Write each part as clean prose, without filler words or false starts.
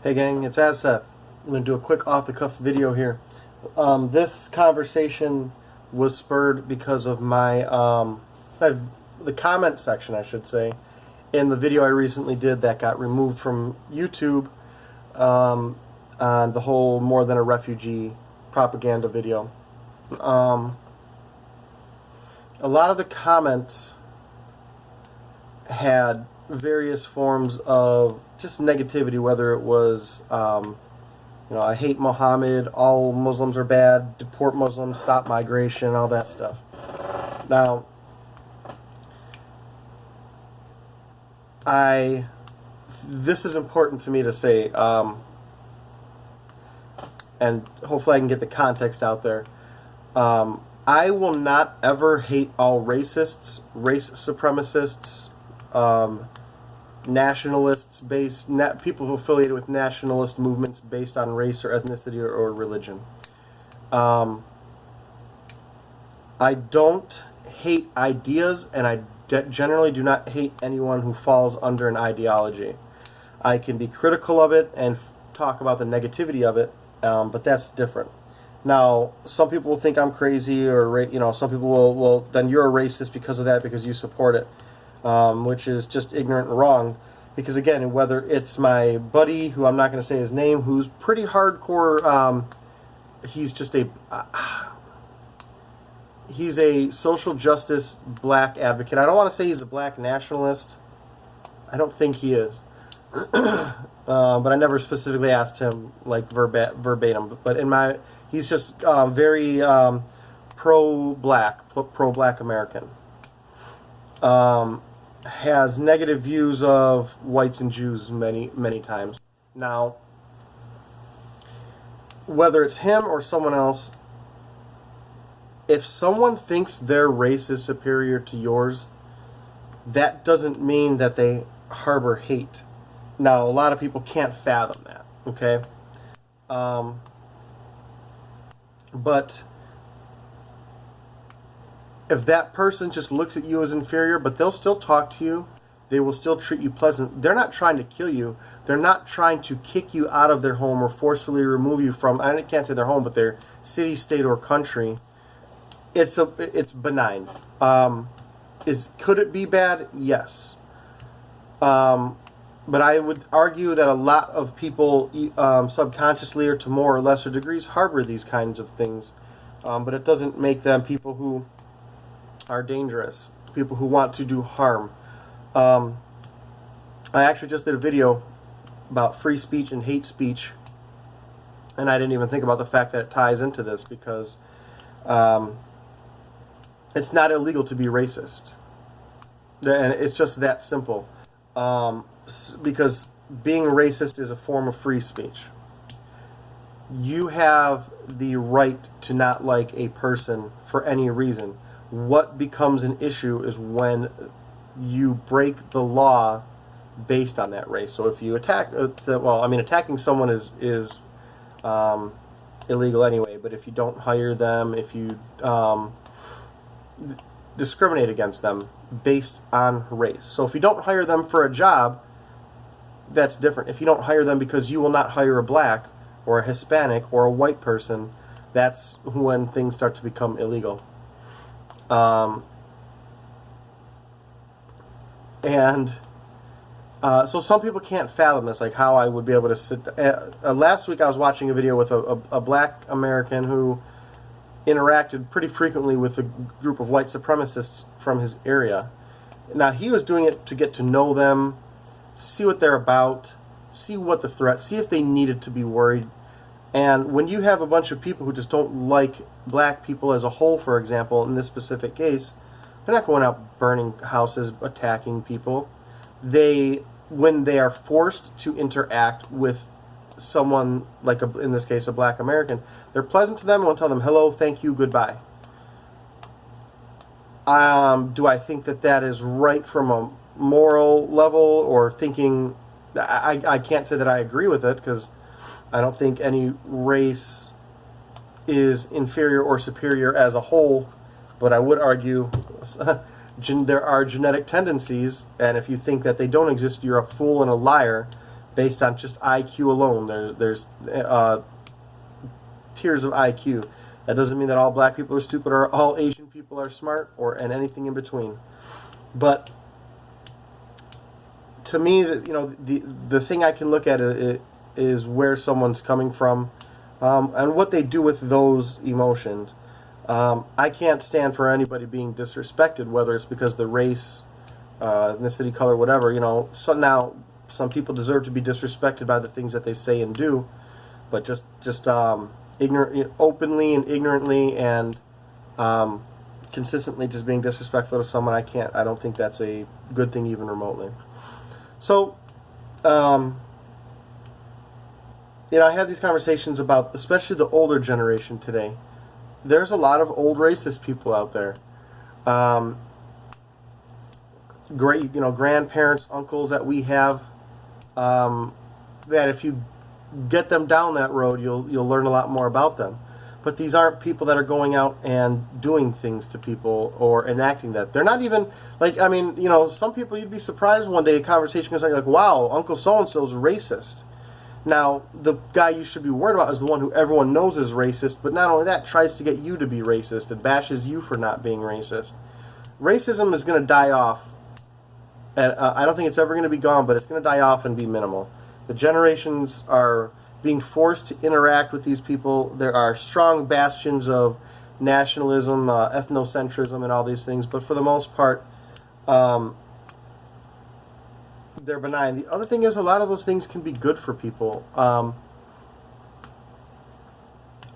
Hey gang, it's Seth. I'm going to do a quick off-the-cuff video here. This conversation was spurred because of the comment section, I should say, in the video I recently did that got removed from YouTube on the whole more than a refugee propaganda video. A lot of the comments had various forms of just negativity, whether it was, I hate Muhammad, all Muslims are bad, deport Muslims, stop migration, all that stuff. Now, this is important to me to say, and hopefully I can get the context out there. I will not ever hate all racists, race supremacists, nationalists, people affiliated with nationalist movements based on race or ethnicity or religion. I don't hate ideas, and I generally do not hate anyone who falls under an ideology. I can be critical of it and talk about the negativity of it, but that's different. Now, some people will think I'm crazy, or some people will then you're a racist because of that, because you support it, which is just ignorant and wrong. Because again, whether it's my buddy, who I'm not going to say his name, who's pretty hardcore, he's just he's a social justice black advocate. I don't want to say he's a black nationalist. I don't think he is. But I never specifically asked him like verbatim. But he's just very pro-black American. Has negative views of whites and Jews many times. Now, whether it's him or someone else, if someone thinks their race is superior to yours, that doesn't mean that they harbor hate. Now, a lot of people can't fathom that, okay? But if that person just looks at you as inferior, but they'll still talk to you, they will still treat you pleasant. They're not trying to kill you. They're not trying to kick you out of their home or forcefully remove you from, I can't say their home, but their city, state, or country. It's benign. Could it be bad? Yes. But I would argue that a lot of people subconsciously or to more or lesser degrees harbor these kinds of things. But it doesn't make them people who are dangerous, people who want to do harm. I actually just did a video about free speech and hate speech, and I didn't even think about the fact that it ties into this, because it's not illegal to be racist, and it's just that simple. Because being racist is a form of free speech. You have the right to not like a person for any reason. What becomes an issue is when you break the law based on that race. So if you attack, attacking someone is illegal anyway. But if you don't hire them, if you discriminate against them based on race. So if you don't hire them for a job, that's different. If you don't hire them because you will not hire a black or a Hispanic or a white person, that's when things start to become illegal. So some people can't fathom this, like how I would be able to sit. Last week I was watching a video with a black American who interacted pretty frequently with a group of white supremacists from his area. Now, he was doing it to get to know them, see what they're about, see what the threat, see if they needed to be worried. And when you have a bunch of people who just don't like black people as a whole, for example, in this specific case, they're not going out burning houses, attacking people. When they are forced to interact with someone, like in this case a black American, they're pleasant to them and will tell them hello, thank you, goodbye. Do I think that is right from a moral level, or thinking? I can't say that I agree with it, because I don't think any race is inferior or superior as a whole, but I would argue there are genetic tendencies, and if you think that they don't exist, you're a fool and a liar, based on just IQ alone. There's tiers of IQ. That doesn't mean that all black people are stupid or all Asian people are smart and anything in between. But to me, the thing I can look at is where someone's coming from, and what they do with those emotions. I can't stand for anybody being disrespected, whether it's because of the race, ethnicity, color, whatever. So now some people deserve to be disrespected by the things that they say and do, but just ignorant, openly and ignorantly and consistently just being disrespectful to someone, I don't think that's a good thing even remotely. So, I have these conversations about, especially the older generation today. There's a lot of old racist people out there. Great, grandparents, uncles that we have, that if you get them down that road, you'll learn a lot more about them. But these aren't people that are going out and doing things to people or enacting that. They're not even, some people, you'd be surprised one day a conversation goes like, wow, Uncle so-and-so is racist. Now, the guy you should be worried about is the one who everyone knows is racist, but not only that, tries to get you to be racist and bashes you for not being racist. Racism is going to die off. I don't think it's ever going to be gone, but it's going to die off and be minimal. The generations are being forced to interact with these people. There are strong bastions of nationalism, ethnocentrism, and all these things, but for the most part, they're benign. The other thing is a lot of those things can be good for people.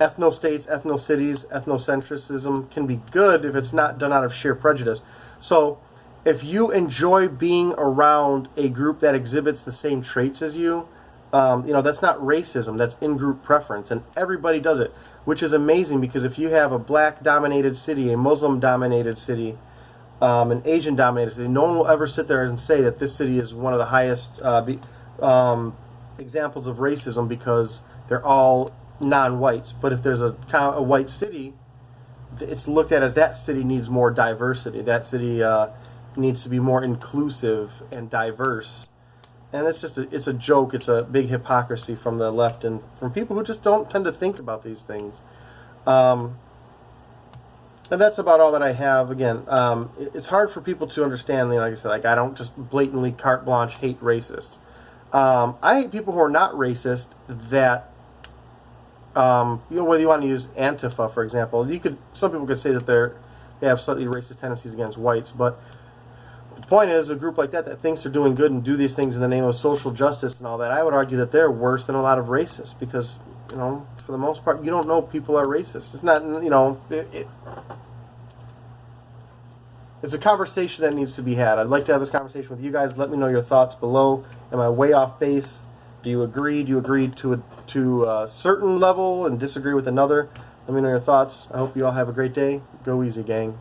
Ethno-states, ethno-cities, ethnocentrism can be good if it's not done out of sheer prejudice. So if you enjoy being around a group that exhibits the same traits as you, that's not racism, that's in-group preference, and everybody does it, which is amazing, because if you have a black-dominated city, a Muslim-dominated city, an Asian-dominated city, no one will ever sit there and say that this city is one of the highest examples of racism because they're all non-whites. But if there's a white city, it's looked at as that city needs more diversity. That city needs to be more inclusive and diverse. And it's a joke. It's a big hypocrisy from the left and from people who just don't tend to think about these things. And that's about all that I have. Again, it's hard for people to understand. Like I said, I don't just blatantly carte blanche hate racists. I hate people who are not racist. That whether you want to use Antifa, for example, some people could say that they have slightly racist tendencies against whites, but the point is, a group like that thinks they're doing good and do these things in the name of social justice and all that, I would argue that they're worse than a lot of racists, because, for the most part, you don't know people are racist. It's not, it's a conversation that needs to be had. I'd like to have this conversation with you guys. Let me know your thoughts below. Am I way off base? Do you agree? Do you agree to a certain level and disagree with another? Let me know your thoughts. I hope you all have a great day. Go easy, gang.